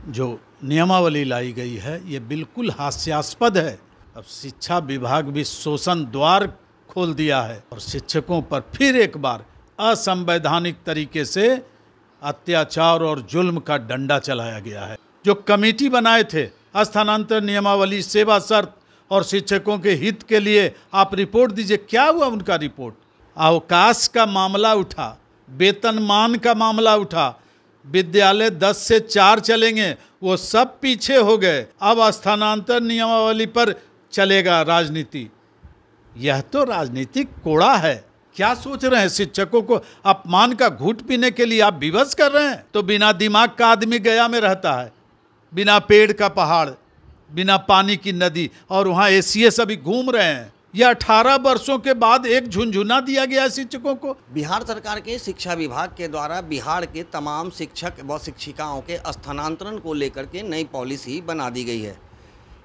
जो नियमावली लाई गई है ये बिल्कुल हास्यास्पद है। अब शिक्षा विभाग भी शोषण द्वार खोल दिया है और शिक्षकों पर फिर एक बार असंवैधानिक तरीके से अत्याचार और जुल्म का डंडा चलाया गया है। जो कमेटी बनाए थे स्थानांतरण नियमावली, सेवा शर्त और शिक्षकों के हित के लिए, आप रिपोर्ट दीजिए, क्या हुआ उनका रिपोर्ट? अवकाश का मामला उठा, वेतनमान का मामला उठा, विद्यालय 10 से 4 चलेंगे, वो सब पीछे हो गए। अब स्थानांतरण नियमावली पर चलेगा राजनीति। यह तो राजनीतिक कोड़ा है। क्या सोच रहे हैं? शिक्षकों को अपमान का घूंट पीने के लिए आप विवश कर रहे हैं? तो बिना दिमाग का आदमी गया में रहता है, बिना पेड़ का पहाड़, बिना पानी की नदी, और वहाँ एसीएस अभी घूम रहे हैं। यह 18 वर्षों के बाद एक झुनझुना दिया गया शिक्षकों को। बिहार सरकार के शिक्षा विभाग के द्वारा बिहार के तमाम शिक्षक व शिक्षिकाओं के स्थानांतरण को लेकर के नई पॉलिसी बना दी गई है।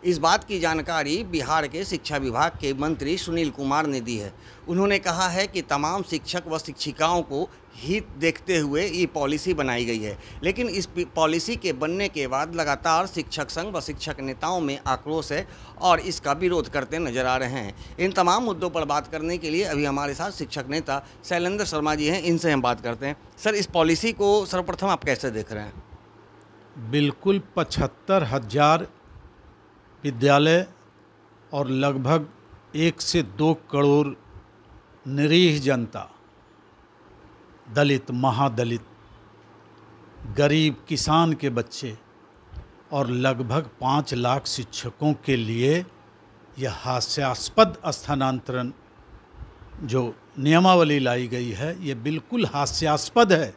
इस बात की जानकारी बिहार के शिक्षा विभाग के मंत्री सुनील कुमार ने दी है। उन्होंने कहा है कि तमाम शिक्षक व शिक्षिकाओं को हित देखते हुए ये पॉलिसी बनाई गई है, लेकिन इस पॉलिसी के बनने के बाद लगातार शिक्षक संघ व शिक्षक नेताओं में आक्रोश है और इसका विरोध करते नजर आ रहे हैं। इन तमाम मुद्दों पर बात करने के लिए अभी हमारे साथ शिक्षक नेता शैलेंद्र शर्मा जी हैं, इनसे हम बात करते हैं। सर, इस पॉलिसी को सर्वप्रथम आप कैसे देख रहे हैं? बिल्कुल 75,000 विद्यालय और लगभग 1 से 2 करोड़ निरीह जनता, दलित, महादलित, गरीब, किसान के बच्चे और लगभग 5 लाख शिक्षकों के लिए यह हास्यास्पद स्थानांतरण जो नियमावली लाई गई है ये बिल्कुल हास्यास्पद है,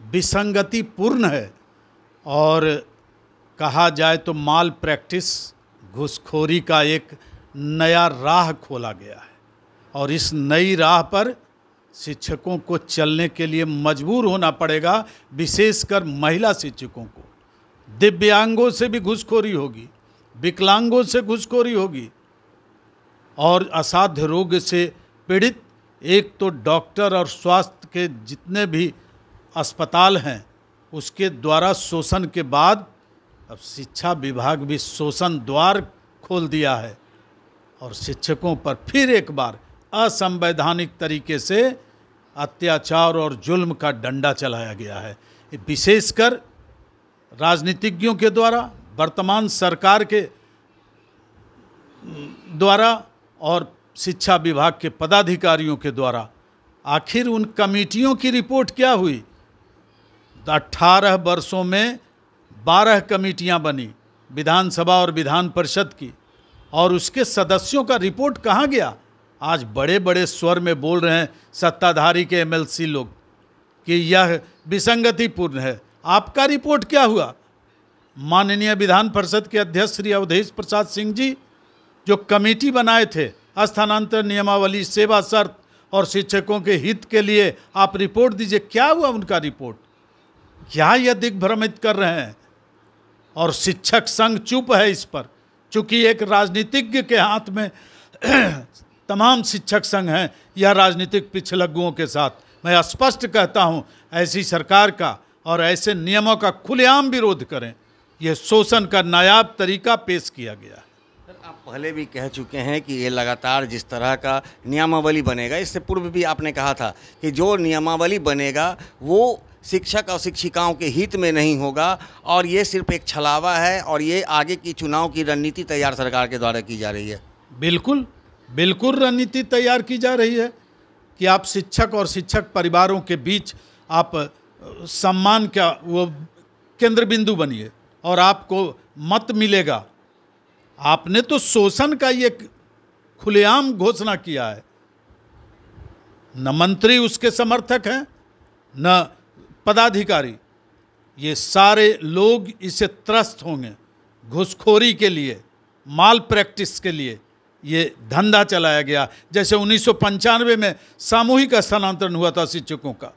विसंगतिपूर्ण है और कहा जाए तो माल प्रैक्टिस, घूसखोरी का एक नया राह खोला गया है। और इस नई राह पर शिक्षकों को चलने के लिए मजबूर होना पड़ेगा, विशेषकर महिला शिक्षकों को। दिव्यांगों से भी घूसखोरी होगी, विकलांगों से घूसखोरी होगी और असाध्य रोग से पीड़ित एक तो डॉक्टर और स्वास्थ्य के जितने भी अस्पताल हैं उसके द्वारा शोषण के बाद अब शिक्षा विभाग भी शोषण द्वार खोल दिया है और शिक्षकों पर फिर एक बार असंवैधानिक तरीके से अत्याचार और जुल्म का डंडा चलाया गया है। विशेषकर राजनीतिज्ञों के द्वारा, वर्तमान सरकार के द्वारा और शिक्षा विभाग के पदाधिकारियों के द्वारा। आखिर उन कमेटियों की रिपोर्ट क्या हुई? 18 वर्षों में 12 कमेटियां बनी, विधानसभा और विधान परिषद की, और उसके सदस्यों का रिपोर्ट कहाँ गया? आज बड़े बड़े स्वर में बोल रहे हैं सत्ताधारी के एमएलसी लोग कि यह विसंगतिपूर्ण है। आपका रिपोर्ट क्या हुआ? माननीय विधान परिषद के अध्यक्ष श्री अवधेश प्रसाद सिंह जी जो कमेटी बनाए थे स्थानांतरण नियमावली, सेवा शर्त और शिक्षकों के हित के लिए, आप रिपोर्ट दीजिए, क्या हुआ उनका रिपोर्ट? क्या यह दिग्भ्रमित कर रहे हैं? और शिक्षक संघ चुप है इस पर, चूंकि एक राजनीतिज्ञ के हाथ में तमाम शिक्षक संघ हैं, यह राजनीतिक पिछलग्गुओं के साथ। मैं स्पष्ट कहता हूं, ऐसी सरकार का और ऐसे नियमों का खुलेआम विरोध करें। यह शोषण का नायाब तरीका पेश किया गया है। सर, आप पहले भी कह चुके हैं कि ये लगातार जिस तरह का नियमावली बनेगा, इससे पूर्व भी आपने कहा था कि जो नियमावली बनेगा वो शिक्षक और शिक्षिकाओं के हित में नहीं होगा और ये सिर्फ एक छलावा है और ये आगे की चुनाव की रणनीति तैयार सरकार के द्वारा की जा रही है। बिल्कुल बिल्कुल रणनीति तैयार की जा रही है कि आप शिक्षक और शिक्षक परिवारों के बीच आप सम्मान का वो केंद्र बिंदु बनिए और आपको मत मिलेगा। आपने तो शोषण का ये खुलेआम घोषणा किया है। न मंत्री उसके समर्थक हैं, न पदाधिकारी। ये सारे लोग इसे त्रस्त होंगे। घूसखोरी के लिए, माल प्रैक्टिस के लिए ये धंधा चलाया गया। जैसे 1995 में सामूहिक स्थानांतरण हुआ था शिक्षकों का,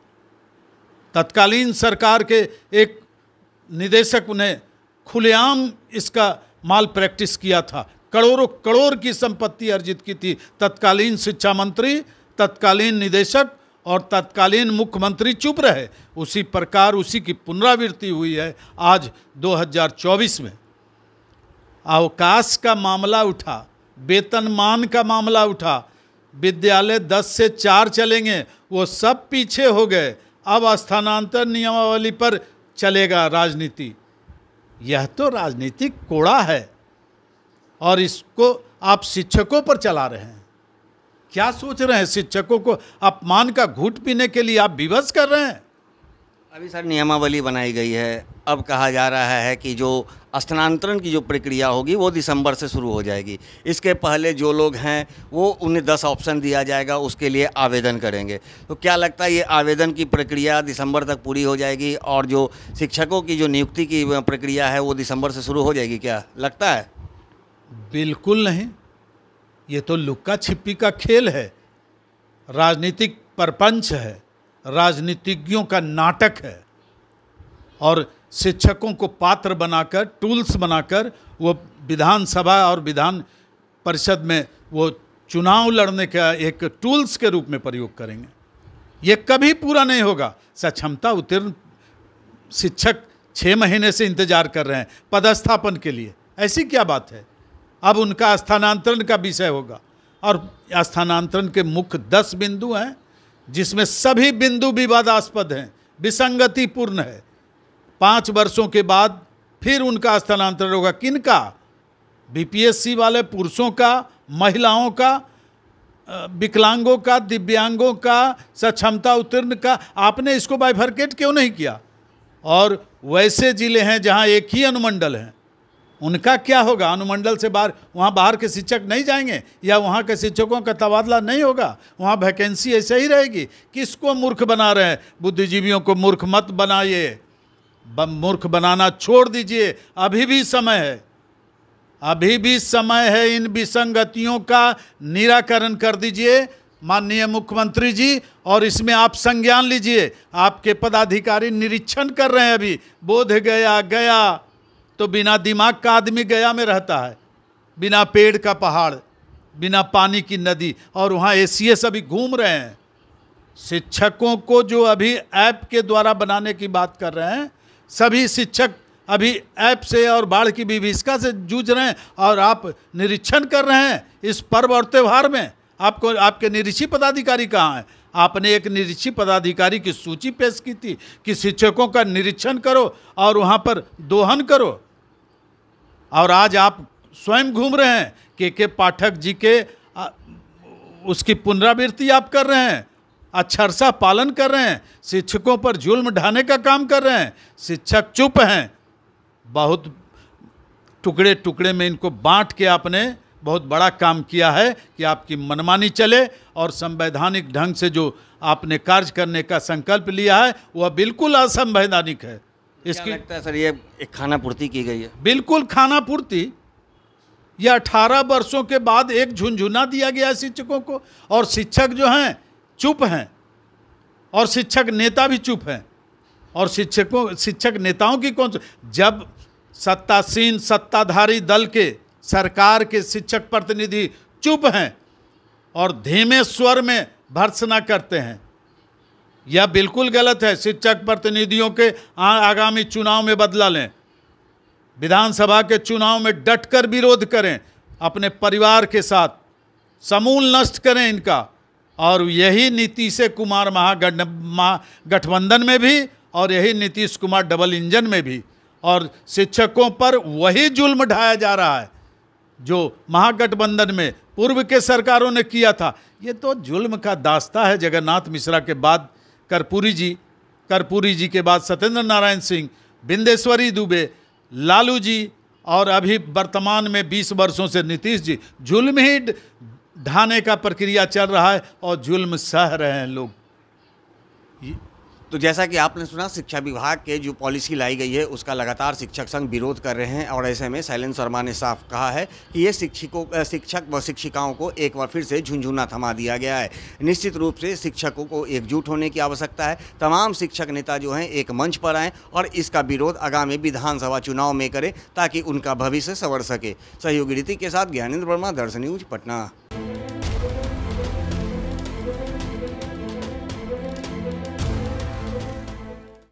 तत्कालीन सरकार के एक निदेशक ने खुलेआम इसका माल प्रैक्टिस किया था। करोड़ों करोड़ की संपत्ति अर्जित की थी तत्कालीन शिक्षा मंत्री, तत्कालीन निदेशक और तत्कालीन मुख्यमंत्री चुप रहे। उसी प्रकार उसी की पुनरावृत्ति हुई है आज 2024 में। अवकाश का मामला उठा, वेतनमान का मामला उठा, विद्यालय 10 से 4 चलेंगे, वो सब पीछे हो गए। अब स्थानांतरण नियमावली पर चलेगा राजनीति। यह तो राजनीतिक कोड़ा है और इसको आप शिक्षकों पर चला रहे हैं। क्या सोच रहे हैं? शिक्षकों को अपमान का घूंट पीने के लिए आप विवश कर रहे हैं। अभी सर नियमावली बनाई गई है, अब कहा जा रहा है कि जो स्थानांतरण की जो प्रक्रिया होगी वो दिसंबर से शुरू हो जाएगी। इसके पहले जो लोग हैं वो उन्हें 10 ऑप्शन दिया जाएगा, उसके लिए आवेदन करेंगे। तो क्या लगता है ये आवेदन की प्रक्रिया दिसंबर तक पूरी हो जाएगी और जो शिक्षकों की जो नियुक्ति की प्रक्रिया है वो दिसंबर से शुरू हो जाएगी, क्या लगता है? बिल्कुल नहीं, ये तो लुक्का छिपी का खेल है, राजनीतिक प्रपंच है, राजनीतिज्ञों का नाटक है। और शिक्षकों को पात्र बनाकर, टूल्स बनाकर वो विधानसभा और विधान परिषद में वो चुनाव लड़ने का एक टूल्स के रूप में प्रयोग करेंगे। ये कभी पूरा नहीं होगा। सक्षमता उत्तीर्ण शिक्षक 6 महीने से इंतजार कर रहे हैं पदस्थापन के लिए। ऐसी क्या बात है? अब उनका स्थानांतरण का विषय होगा और स्थानांतरण के मुख्य 10 बिंदु हैं, जिसमें सभी बिंदु विवादास्पद हैं, विसंगतिपूर्ण है। 5 वर्षों के बाद फिर उनका स्थानांतरण होगा। किनका? बीपीएससी वाले पुरुषों का, महिलाओं का, विकलांगों का, दिव्यांगों का, सक्षमता उत्तीर्ण का। आपने इसको बाइफरकेट क्यों नहीं किया? और वैसे जिले हैं जहां एक ही अनुमंडल है, उनका क्या होगा? अनुमंडल से बाहर, वहाँ बाहर के शिक्षक नहीं जाएंगे या वहाँ के शिक्षकों का तबादला नहीं होगा? वहाँ वैकेंसी ऐसे ही रहेगी। किसको मूर्ख बना रहे हैं? बुद्धिजीवियों को मूर्ख मत बनाइए, मूर्ख बनाना छोड़ दीजिए। अभी भी समय है, अभी भी समय है। इन विसंगतियों का निराकरण कर दीजिए माननीय मुख्यमंत्री जी, और इसमें आप संज्ञान लीजिए। आपके पदाधिकारी निरीक्षण कर रहे हैं। अभी बोध गया तो बिना दिमाग का आदमी गया में रहता है, बिना पेड़ का पहाड़, बिना पानी की नदी, और वहाँ एसीएस अभी घूम रहे हैं। शिक्षकों को जो अभी ऐप के द्वारा बनाने की बात कर रहे हैं, सभी शिक्षक अभी ऐप से और बाढ़ की विभीषिका से जूझ रहे हैं, और आप निरीक्षण कर रहे हैं इस पर्व और त्यौहार में। आपको आपके निरीक्षी पदाधिकारी कहाँ हैं? आपने एक निरीक्षी पदाधिकारी की सूची पेश की थी कि शिक्षकों का निरीक्षण करो और वहाँ पर दोहन करो, और आज आप स्वयं घूम रहे हैं। के पाठक जी के उसकी पुनरावृत्ति आप कर रहे हैं, अक्षरशः पालन कर रहे हैं, शिक्षकों पर जुल्म ढाने का काम कर रहे हैं। शिक्षक चुप हैं। बहुत टुकड़े टुकड़े में इनको बांट के आपने बहुत बड़ा काम किया है कि आपकी मनमानी चले, और संवैधानिक ढंग से जो आपने कार्य करने का संकल्प लिया है वह बिल्कुल असंवैधानिक है। इसकी लगता है सर ये एक खाना पूर्ति की गई है? बिल्कुल खाना पूर्ति। यह 18 वर्षों के बाद एक झुनझुना दिया गया शिक्षकों को, और शिक्षक जो हैं चुप हैं, और शिक्षक नेता भी चुप हैं। और शिक्षक नेताओं की कौन? जब सत्तासीन सत्ताधारी दल के, सरकार के शिक्षक प्रतिनिधि चुप हैं और धीमे स्वर में भर्त्सना करते हैं, यह बिल्कुल गलत है। शिक्षक प्रतिनिधियों के आगामी चुनाव में बदला लें, विधानसभा के चुनाव में डटकर विरोध करें, अपने परिवार के साथ समूल नष्ट करें इनका। और यही नीतीश कुमार महागठबंधन में भी, और यही नीतीश कुमार डबल इंजन में भी। और शिक्षकों पर वही जुल्म ढाया जा रहा है जो महागठबंधन में पूर्व के सरकारों ने किया था। ये तो जुल्म का दास्ता है। जगन्नाथ मिश्रा के बाद कर्पूरी जी के बाद सत्येंद्र नारायण सिंह, बिंदेश्वरी दुबे, लालू जी, और अभी वर्तमान में 20 वर्षों से नीतीश जी। जुल्म ही ढाने का प्रक्रिया चल रहा है और जुल्म सह रहे हैं लोग। तो जैसा कि आपने सुना, शिक्षा विभाग के जो पॉलिसी लाई गई है उसका लगातार शिक्षक संघ विरोध कर रहे हैं, और ऐसे में शैलेंद्र शर्मा ने साफ कहा है कि ये शिक्षक व शिक्षिकाओं को एक बार फिर से झुनझुना थमा दिया गया है। निश्चित रूप से शिक्षकों को एकजुट होने की आवश्यकता है। तमाम शिक्षक नेता जो हैं एक मंच पर आएँ और इसका विरोध आगामी विधानसभा चुनाव में करें, ताकि उनका भविष्य संवर सके। सहयोगी रीति के साथ ज्ञानेंद्र वर्मा, दर्शन न्यूज, पटना।